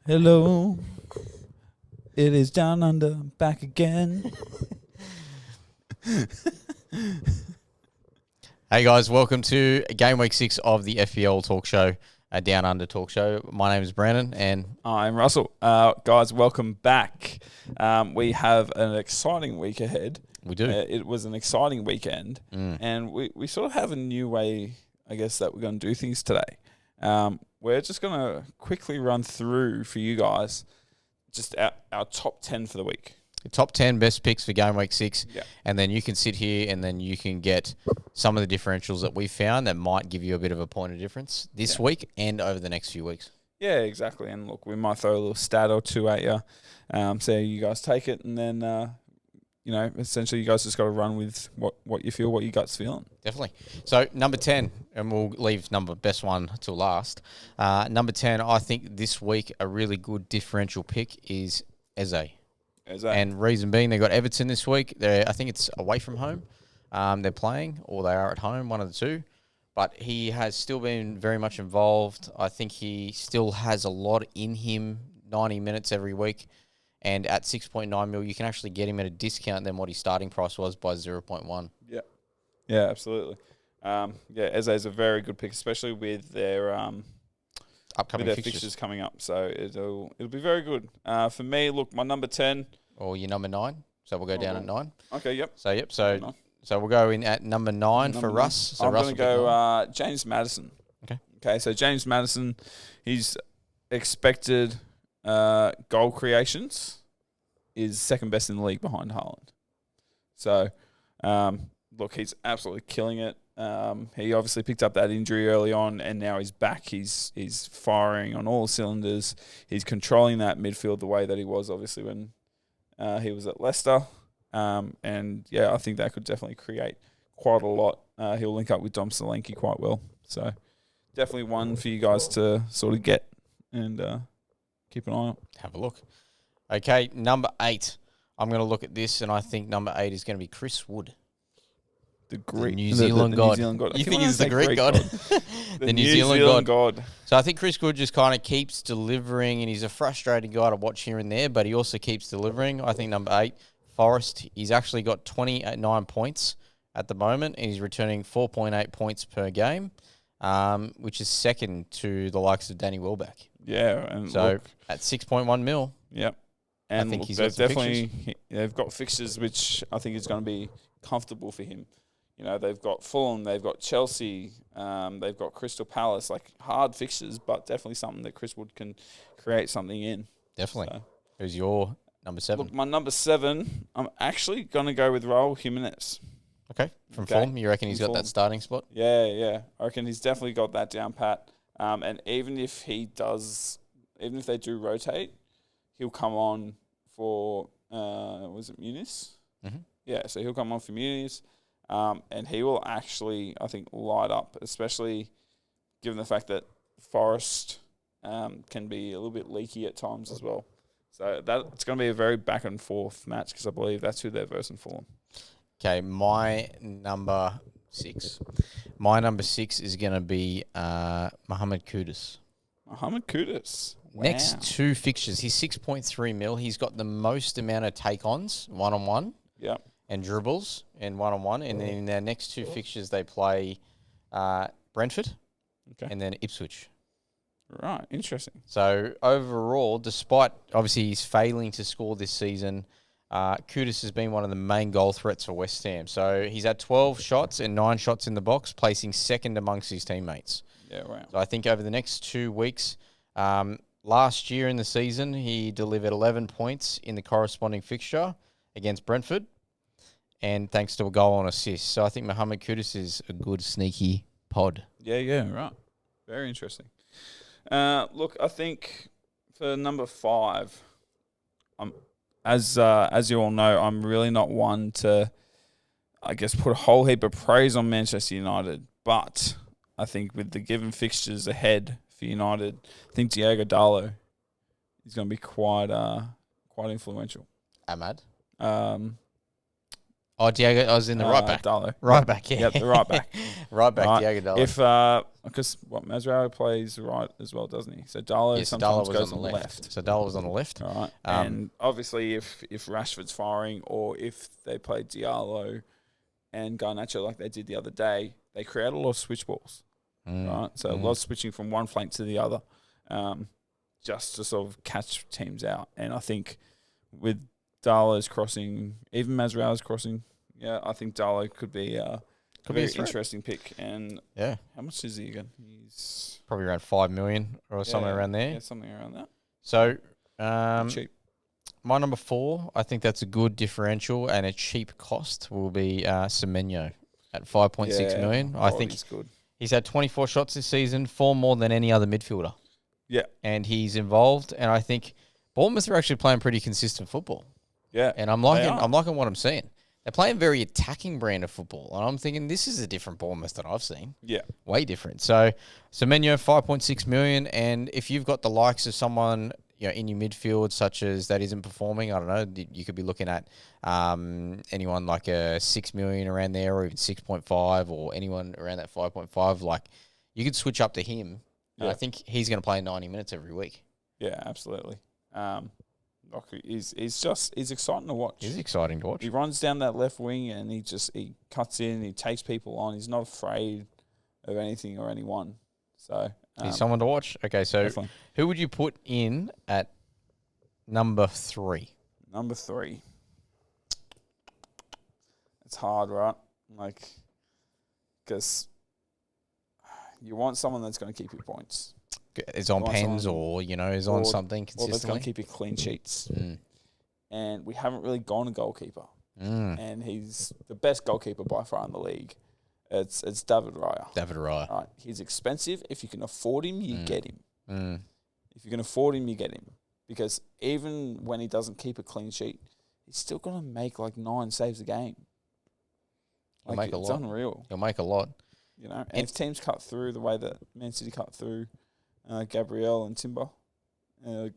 Hello, it is down under, back again. Hey guys, welcome to Gameweek 6 of the FPL Talk Show, a Down Under Talk Show. My name is Brandon, and I'm Russell. Guys, welcome back. We have an exciting week ahead. we do. It was an exciting weekend, and we sort of have a new way, I guess, that we're going to do things today. We're just going to quickly run through for you guys just our top 10 for the week. The top 10 best picks for Gameweek 6, Yeah. and then you can sit here and then you can get some of the differentials that we found that might give you a bit of a point of difference this week and over the next few weeks. Yeah, exactly. And look, we might throw a little stat or two at you, so you guys take it, and then essentially you guys just got to run with what you feel, what your gut's feeling. Definitely. So number 10, and we'll leave best one till last. Number 10, I think this week a really good differential pick is Eze. And reason being, they got Everton this week. I think it's away from home. They're playing, or they are at home, one of the two. But he has still been very much involved. I think he still has a lot in him, 90 minutes every week. And at 6.9 mil, you can actually get him at a discount than what his starting price was by 0.1. Yeah, absolutely. Eze is a very good pick, especially with their Upcoming fixtures coming up. So it'll be very good. For me, look, my number 10. Or your number 9. So we'll go down at 9. Okay, yep. So we'll go in at number 9 for Russ. So I'm going to go go James Maddison. Okay, so James Maddison, his expected goal creations is second best in the league behind Haaland. So, look, he's absolutely killing it. He obviously picked up that injury early on, and now he's back. He's firing on all cylinders. He's controlling that midfield the way that he was, obviously, when he was at Leicester. And, yeah, I think that could definitely create quite a lot. He'll link up with Dom Solanke quite well. So, definitely one for you guys to sort of get and keep an eye on. Have a look. Okay, number 8. I'm going to look at this, and I think number 8 is going to be Chris Wood. The New Zealand God. You think he's the Greek God? The New Zealand God. So I think Chris Wood just kind of keeps delivering, and he's a frustrating guy to watch here and there, but he also keeps delivering. I think number 8, Forrest, he's actually got 29 points at the moment, and he's returning 4.8 points per game, which is second to the likes of Danny Welbeck. Yeah, and so look, at 6.1 mil. Yep. And I think he's they've got fixtures which I think is going to be comfortable for him. You know, they've got Fulham, they've got Chelsea, they've got Crystal Palace, like hard fixtures, but definitely something that Chris Wood can create something in. Definitely. So, who's your number 7? Look, my number 7, I'm actually going to go with Raul Jimenez. Okay. From Fulham, you reckon he's got that starting spot? Yeah. I reckon he's definitely got that down pat. And even if they do rotate, he'll come on for, was it Muniz? Mm-hmm. Yeah, so he'll come on for Muniz. And he will actually, I think, light up, especially given the fact that Forrest can be a little bit leaky at times as well. So it's going to be a very back and forth match because I believe that's who they're versing for. Okay, my number 6. My number 6 is going to be Mohamed Kudus. Mohamed Kudus. Wow. Next 2 fixtures, he's 6.3 mil. He's got the most amount of take-ons, one-on-one. Yep. And dribbles and one-on-one. And then in their next 2 fixtures, they play Brentford and then Ipswich. Right, interesting. So overall, despite obviously he's failing to score this season, Kudus has been one of the main goal threats for West Ham. So he's had 12 shots and 9 shots in the box, placing second amongst his teammates. Yeah, wow. So I think over the next 2 weeks, last year in the season, he delivered 11 points in the corresponding fixture against Brentford, and thanks to a goal and assist. So I think Mohamed Kudus is a good sneaky pod. Yeah, right. Very interesting. Look, I think for number 5, as you all know, I'm really not one to, I guess, put a whole heap of praise on Manchester United. But I think with the given fixtures ahead for United, I think Diogo Dalot is going to be quite influential. Ahmad? Oh, Diego, I was in the right back. Darlow. Right back, yeah. Yep, the right back. Right back, Right. Diego Darlow. Because Mascherano plays right as well, doesn't he? So Darlow sometimes goes on the left. So Darlow was on the left. All right. And obviously, if Rashford's firing or if they play Diallo and Garnacho like they did the other day, they create a lot of switch balls. Right. So a lot of switching from one flank to the other, just to sort of catch teams out. And I think with Darlow's crossing, even Mascherano's crossing, I think Darlow could be a very interesting pick. And how much is he again? He's probably around 5 million or something around there. Yeah, something around that. So cheap. My number 4, I think that's a good differential and a cheap cost will be Semenyo at 5.6 million. I think he's good. He's had 24 shots this season, 4 more than any other midfielder. Yeah. And he's involved, and I think Bournemouth are actually playing pretty consistent football. Yeah. And I'm liking what I'm seeing. They're playing very attacking brand of football, and I'm thinking this is a different Bournemouth that I've seen. Yeah. Way different. So, Semenyo, 5.6 million, and if you've got the likes of someone in your midfield, such as that isn't performing, I don't know, you could be looking at anyone like a 6 million around there, or even 6.5, or anyone around that 5.5. Like, you could switch up to him. And I think he's going to play 90 minutes every week. Yeah, absolutely. He's exciting to watch. He's exciting to watch. He runs down that left wing and he cuts in, he takes people on. He's not afraid of anything or anyone. So he's someone to watch. Okay, so definitely. Who would you put in at number 3? Number 3. It's hard, right? Because you want someone that's going to keep you points. Is on pens or, is on something consistently. Or that's going to keep you clean sheets. And we haven't really gone a goalkeeper. And he's the best goalkeeper by far in the league. It's David Raya. David Raya. Right. He's expensive. If you can afford him, you get him. If you can afford him, you get him. Because even when he doesn't keep a clean sheet, he's still going to make 9 saves a game. He'll make a lot. It's unreal. He'll make a lot. And if teams cut through the way that Man City cut through Gabriel and Timber and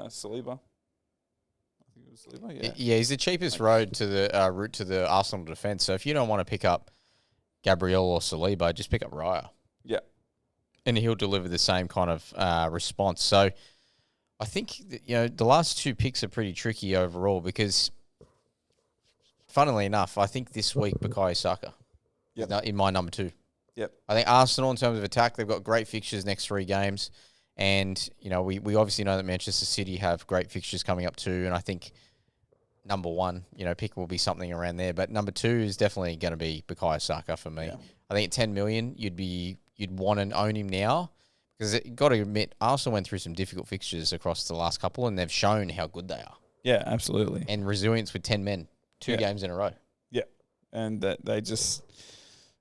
Saliba. I think it was Saliba, yeah. He's the cheapest route to the Arsenal defence. So if you don't want to pick up Gabriel or Saliba, just pick up Raya. Yeah. And he'll deliver the same kind of response. So I think that, the last 2 picks are pretty tricky overall because, funnily enough, I think this week Bukayo Saka is in my number 2. Yep. I think Arsenal, in terms of attack, they've got great fixtures next 3 games. And, we obviously know that Manchester City have great fixtures coming up too. And I think number 1, pick will be something around there. But number 2 is definitely going to be Bukayo Saka for me. Yeah. I think at 10 million, you'd want to own him now. Because you got to admit, Arsenal went through some difficult fixtures across the last couple, and they've shown how good they are. Yeah, absolutely. And resilience with 10 men, 2 games in a row. Yeah. And that they just...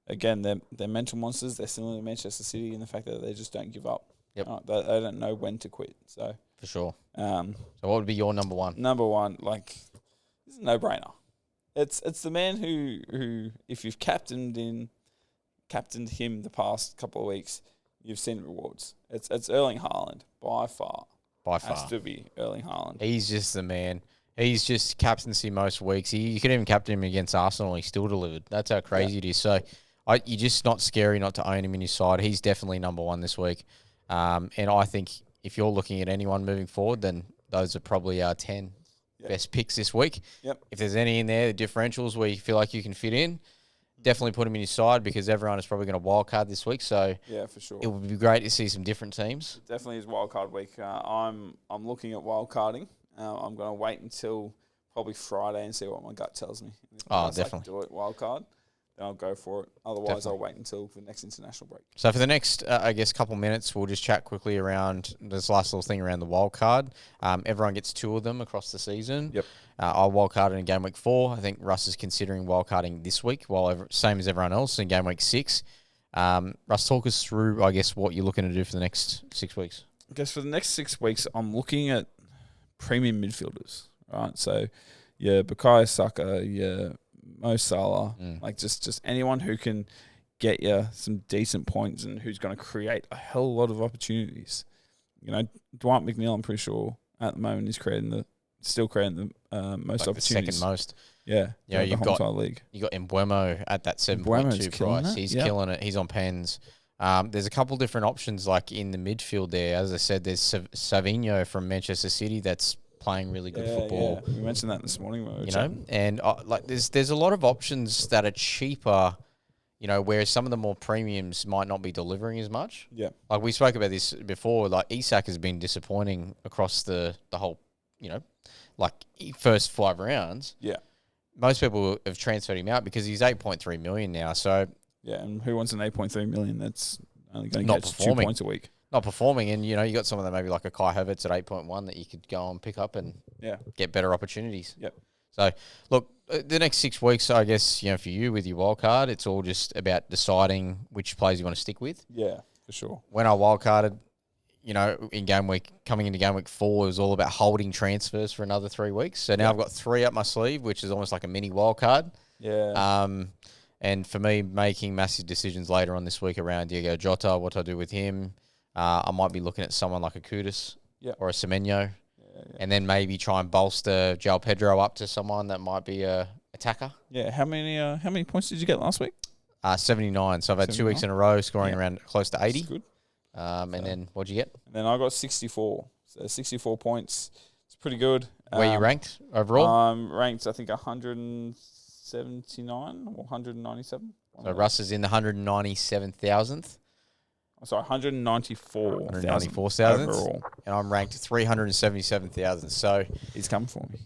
Again, they're mental monsters. They're similar to Manchester City in the fact that they just don't give up. Yep. They don't know when to quit. So for sure. So what would be your number 1? Number 1, this is a no-brainer. It's the man who if you've captained him the past couple of weeks, you've seen rewards. It's Erling Haaland by far. By far. Has to be Erling Haaland. He's just the man. He's just captaincy most weeks. You could even captain him against Arsenal. He still delivered. That's how crazy it is. So you're just not scary not to own him in your side. He's definitely number 1 this week. And I think if you're looking at anyone moving forward, then those are probably our 10 best picks this week. Yep. If there's any in there, the differentials where you feel like you can fit in, definitely put him in your side because everyone is probably going to wildcard this week. So yeah, for sure. It would be great to see some different teams. It definitely is wildcard week. I'm looking at wildcarding. I'm going to wait until probably Friday and see what my gut tells me. If definitely. Do it wildcard, then I'll go for it. Otherwise, I'll wait until the next international break. So for the next, couple minutes, we'll just chat quickly around this last little thing around the wild card. Everyone gets 2 of them across the season. Yep. I wildcarded in Game Week 4. I think Russ is considering wildcarding this week, same as everyone else in Game Week 6. Russ, talk us through, what you're looking to do for the next 6 weeks. I guess for the next 6 weeks, I'm looking at premium midfielders, right? So, Bukayo Saka, Mo Salah, just anyone who can get you some decent points and who's going to create a hell of a lot of opportunities. Dwight McNeil, I'm pretty sure at the moment is creating the still creating the most opportunities. Second most. Yeah. You know, the whole entire league. You got Mbeumo at that 7.2 price. He's killing it. He's on pens. There's a couple different options like in the midfield there. As I said, there's Savinho from Manchester City that's playing really good football. Yeah. We mentioned that this morning. And like there's a lot of options that are cheaper, whereas some of the more premiums might not be delivering as much. Yeah. Like we spoke about this before, like Isak has been disappointing across the whole, like first 5 rounds. Yeah. Most people have transferred him out because he's 8.3 million now. So yeah, and who wants an 8.3 million that's only going to get 2 points a week? Not performing, and you got some of them maybe like a Kai Havertz at 8.1 that you could go and pick up and get better opportunities. Yep. So look, the next 6 weeks, I guess for you with your wild card, it's all just about deciding which players you want to stick with. Yeah, for sure. When I wild carded, in game week, coming into game week 4, it was all about holding transfers for another 3 weeks. So now I've got 3 up my sleeve, which is almost like a mini wild card. Yeah. And for me, making massive decisions later on this week around Diego Jota, what I do with him. I might be looking at someone like a Kudus or a Semenyo, and then maybe try and bolster João Pedro up to someone that might be a attacker. Yeah. How many points did you get last week? 79. So I've had 2 weeks in a row scoring around close to 80. That's good. And then what'd you get? And then I got 64. So 64 points. It's pretty good. Where you ranked overall? Ranked, I think, 179 or 197. So Russ is in the 197,000th. Sorry, 194,000 overall. And I'm ranked 377,000. So he's come for me.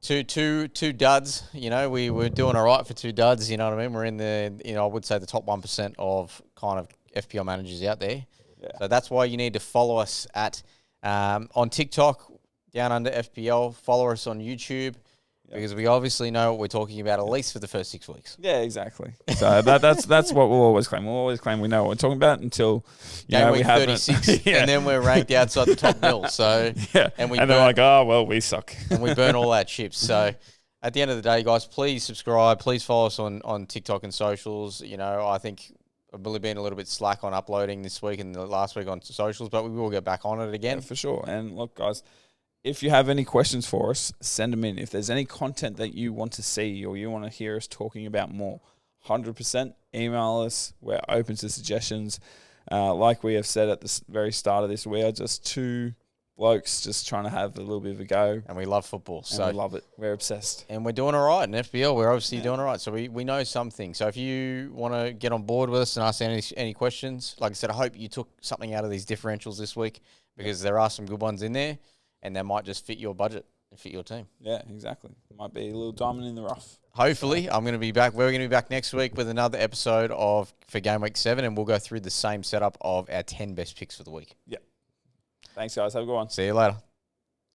two duds. We were doing all right for 2 duds. You know what I mean? We're in the, I would say the top 1% of kind of FPL managers out there. Yeah. So that's why you need to follow us at on TikTok, Down Under FPL. Follow us on YouTube. Because we obviously know what we're talking about, at least for the first 6 weeks. Yeah, exactly. So that's what we'll always claim. We'll always claim we know what we're talking about until Game week we 36, and then we're ranked outside the top mill. So and they're like, oh well, we suck, and we burn all our chips. So at the end of the day, guys, please subscribe. Please follow us on TikTok and socials. I think I've really been a little bit slack on uploading this week and the last week on socials, but we will get back on it again. Yeah, for sure. And look, guys, if you have any questions for us, send them in. If there's any content that you want to see or you want to hear us talking about more, 100% email us. We're open to suggestions. Like we have said at the very start of this, we are just 2 blokes just trying to have a little bit of a go. And we love football. So we love it. We're obsessed. And we're doing all right in FBL. We're obviously doing all right. So we know some things. So if you want to get on board with us and ask any questions, like I said, I hope you took something out of these differentials this week because there are some good ones in there. And they might just fit your budget and fit your team. Yeah, exactly. Might be a little diamond in the rough. Hopefully, I'm going to be back. We're going to be back next week with another episode for Game Week 7, and we'll go through the same setup of our 10 best picks for the week. Yeah. Thanks, guys. Have a good one. See you later.